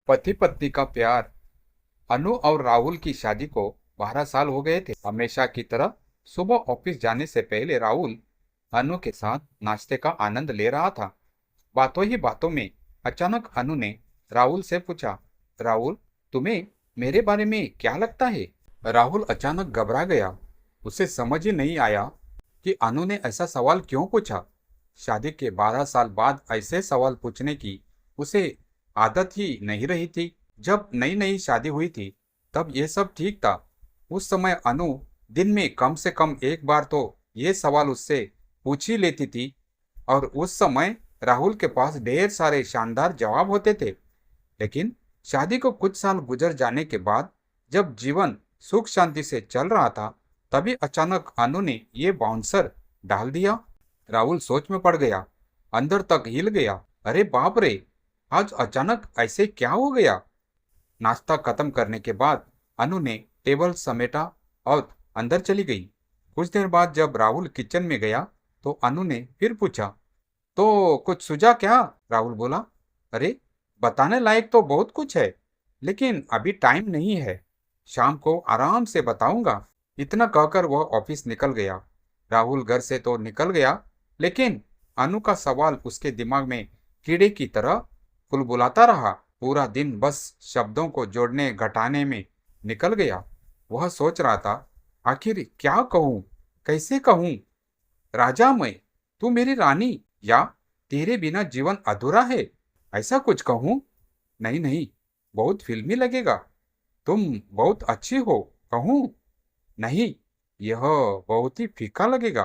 पति पत्नी का प्यार। अनु और राहुल की शादी को 12 साल हो गए थे। हमेशा की तरह सुबह ऑफिस जाने से पहले राहुल अनु के साथ नाश्ते का आनंद ले रहा था। बातों ही बातों में अचानक अनु ने राहुल से पूछा, राहुल, तुम्हें मेरे बारे में क्या लगता है? राहुल अचानक घबरा गया। उसे समझ ही नहीं आया कि अनु ने ऐसा सवाल क्यों पूछा। शादी के 12 साल बाद ऐसे सवाल पूछने की उसे आदत ही नहीं रही थी। जब नई नई शादी हुई थी तब ये सब ठीक था। उस समय अनु दिन में कम से कम एक बार तो ये सवाल उससे पूछ ही लेती थी, और उस समय राहुल के पास ढेर सारे शानदार जवाब होते थे। लेकिन शादी को कुछ साल गुजर जाने के बाद जब जीवन सुख शांति से चल रहा था, तभी अचानक अनु ने ये बाउंसर डाल दिया। राहुल सोच में पड़ गया, अंदर तक हिल गया। अरे बाप रे, आज अचानक ऐसे क्या हो गया? नाश्ता खत्म करने के बाद अनु ने टेबल समेटा और अंदर चली गई। कुछ देर बाद जब राहुल किचन में गया तो अनु ने फिर पूछा, तो कुछ सूझा क्या? राहुल बोला, अरे बताने लायक तो बहुत कुछ है, लेकिन अभी टाइम नहीं है, शाम को आराम से बताऊंगा। इतना कहकर वह ऑफिस निकल गया। राहुल घर से तो निकल गया, लेकिन अनु का सवाल उसके दिमाग में कीड़े की तरह बुलबुलाता रहा। पूरा दिन बस शब्दों को जोड़ने घटाने में निकल गया। वह सोच रहा था, आखिर क्या कहूं, कैसे कहूं? राजा मैं, तू मेरी रानी, या तेरे बिना जीवन अधूरा है, ऐसा कुछ कहूं? नहीं नहीं, बहुत फिल्मी लगेगा। तुम बहुत अच्छी हो, कहूं? नहीं, यह बहुत ही फीका लगेगा।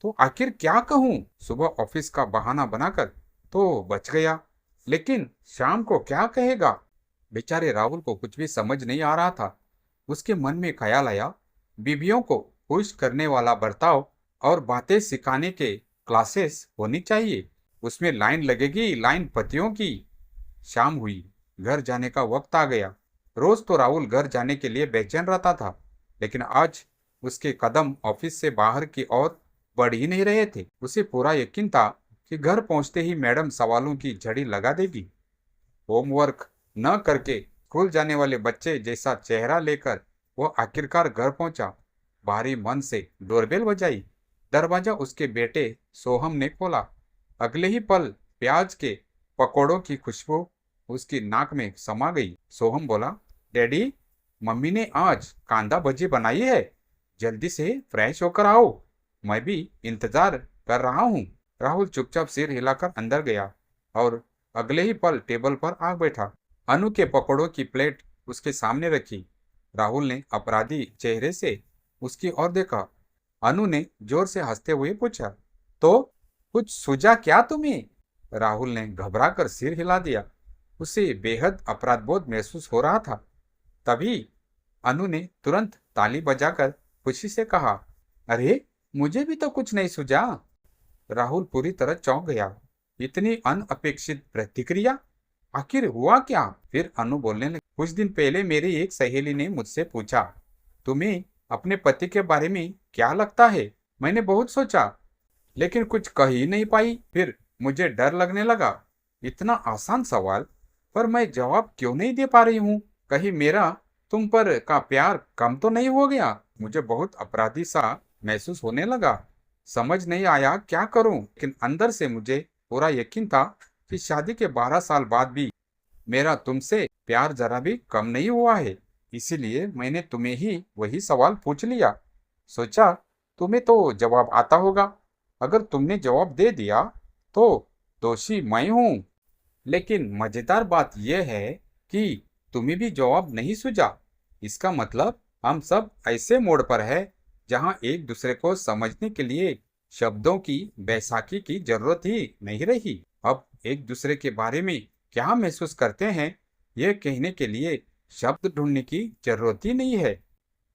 तो आखिर क्या कहूं? सुबह ऑफिस का बहाना बनाकर तो बच गया, लेकिन शाम को क्या कहेगा? बेचारे राहुल को कुछ भी समझ नहीं आ रहा था। उसके मन में ख्याल आया, बीवियों को खुश करने वाला बर्ताव और बातें सिखाने के क्लासेस होनी चाहिए। उसमें लाइन लगेगी, लाइन पतियों की। शाम हुई, घर जाने का वक्त आ गया। रोज तो राहुल घर जाने के लिए बेचैन रहता था, लेकिन आज उसके कदम ऑफिस से बाहर की ओर बढ़ ही नहीं रहे थे। उसे पूरा यकीन था कि घर पहुंचते ही मैडम सवालों की झड़ी लगा देगी। होमवर्क न करके स्कूल जाने वाले बच्चे जैसा चेहरा लेकर वह आखिरकार घर पहुंचा। भारी मन से डोरबेल बजाई। दरवाजा उसके बेटे सोहम ने खोला। अगले ही पल प्याज के पकौड़ों की खुशबू उसकी नाक में समा गई। सोहम बोला, डैडी, मम्मी ने आज कांदा भजी बनाई है, जल्दी से फ्रेश होकर आओ, मैं भी इंतजार कर रहा हूँ। राहुल चुपचाप सिर हिलाकर अंदर गया और अगले ही पल टेबल पर आ बैठा। अनु के पकौड़ों की प्लेट उसके सामने रखी। राहुल ने अपराधी चेहरे से उसकी ओर देखा। अनु ने जोर से हंसते हुए पूछा, तो कुछ सूझा क्या तुम्हें? राहुल ने घबराकर सिर हिला दिया। उसे बेहद अपराधबोध महसूस हो रहा था। तभी अनु ने तुरंत ताली बजाकर खुशी से कहा, अरे मुझे भी तो कुछ नहीं सूझा। राहुल पूरी तरह चौंक गया। इतनी अनअपेक्षित प्रतिक्रिया, आखिर हुआ क्या? फिर अनु बोलने लगी, कुछ दिन पहले मेरी एक सहेली ने मुझसे पूछा, तुम्हें अपने पति के बारे में क्या लगता है? मैंने बहुत सोचा, लेकिन कुछ कह ही नहीं पाई। फिर मुझे डर लगने लगा। इतना आसान सवाल, पर मैं जवाब क्यों नहीं दे पा रही हूँ? कहीं मेरा तुम पर का प्यार कम तो नहीं हो गया? मुझे बहुत अपराधी सा महसूस होने लगा। समझ नहीं आया क्या करूं, लेकिन अंदर से मुझे पूरा यकीन था कि शादी के 12 साल बाद भी मेरा तुमसे प्यार जरा भी कम नहीं हुआ है। इसीलिए मैंने तुम्हें ही वही सवाल पूछ लिया। सोचा तुम्हें तो जवाब आता होगा। अगर तुमने जवाब दे दिया तो दोषी मैं हूं। लेकिन मजेदार बात यह है कि तुम्हें भी जवाब नहीं सूझा। इसका मतलब हम सब ऐसे मोड़ पर है जहां एक दूसरे को समझने के लिए शब्दों की बैसाखी की जरूरत ही नहीं रही। अब एक दूसरे के बारे में क्या महसूस करते हैं, यह कहने के लिए शब्द ढूंढने की जरूरत ही नहीं है,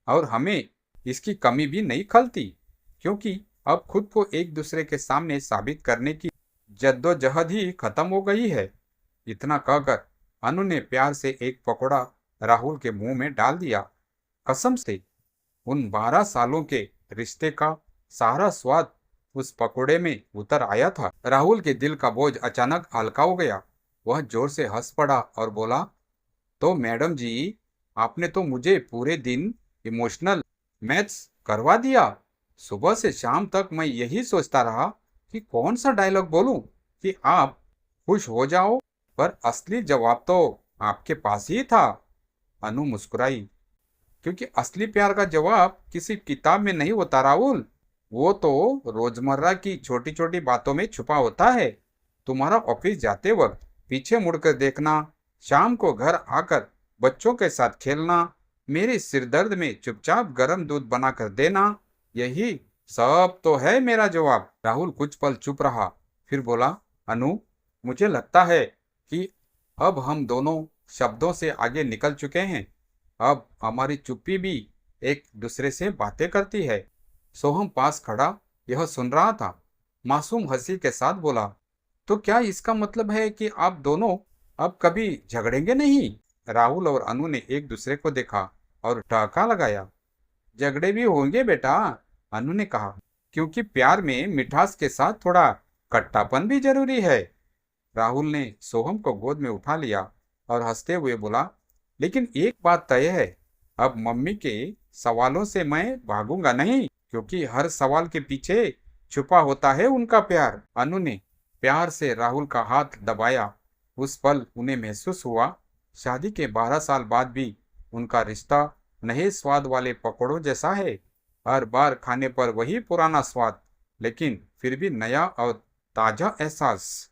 और हमें इसकी कमी भी नहीं खलती, क्योंकि अब खुद को एक दूसरे के सामने साबित करने की जद्दोजहद ही खत्म हो गई है। इतना कहकर अनु ने प्यार से एक पकौड़ा राहुल के मुंह में डाल दिया। कसम से उन 12 सालों के रिश्ते का सारा स्वाद उस पकोड़े में उतर आया था। राहुल के दिल का बोझ अचानक हल्का हो गया। वह जोर से हंस पड़ा और बोला, तो मैडम जी, आपने तो मुझे पूरे दिन इमोशनल मैथ्स करवा दिया। सुबह से शाम तक मैं यही सोचता रहा कि कौन सा डायलॉग बोलूं कि आप खुश हो जाओ, पर असली जवाब तो आपके पास ही था। अनु मुस्कुराई, क्योंकि असली प्यार का जवाब किसी किताब में नहीं होता राहुल। वो तो रोजमर्रा की छोटी छोटी बातों में छुपा होता है। तुम्हारा ऑफिस जाते वक्त पीछे मुड़कर देखना, शाम को घर आकर बच्चों के साथ खेलना, मेरे सिरदर्द में चुपचाप गर्म दूध बनाकर देना, यही सब तो है मेरा जवाब। राहुल कुछ पल चुप रहा, फिर बोला, अनु, मुझे लगता है कि अब हम दोनों शब्दों से आगे निकल चुके हैं। अब हमारी चुप्पी भी एक दूसरे से बातें करती है। सोहम पास खड़ा यह सुन रहा था। मासूम हंसी के साथ बोला, तो क्या इसका मतलब है कि आप दोनों अब कभी झगड़ेंगे नहीं? राहुल और अनु ने एक दूसरे को देखा और ठहाका लगाया। झगड़े भी होंगे बेटा, अनु ने कहा, क्योंकि प्यार में मिठास के साथ थोड़ा खट्टापन भी जरूरी है। राहुल ने सोहम को गोद में उठा लिया और हंसते हुए बोला, लेकिन एक बात तय है, अब मम्मी के सवालों से मैं भागूंगा नहीं, क्योंकि हर सवाल के पीछे छुपा होता है उनका प्यार। अनु ने प्यार से राहुल का हाथ दबाया। उस पल उन्हें महसूस हुआ, शादी के 12 साल बाद भी उनका रिश्ता नए स्वाद वाले पकौड़ों जैसा है। हर बार खाने पर वही पुराना स्वाद, लेकिन फिर भी नया और ताजा एहसास।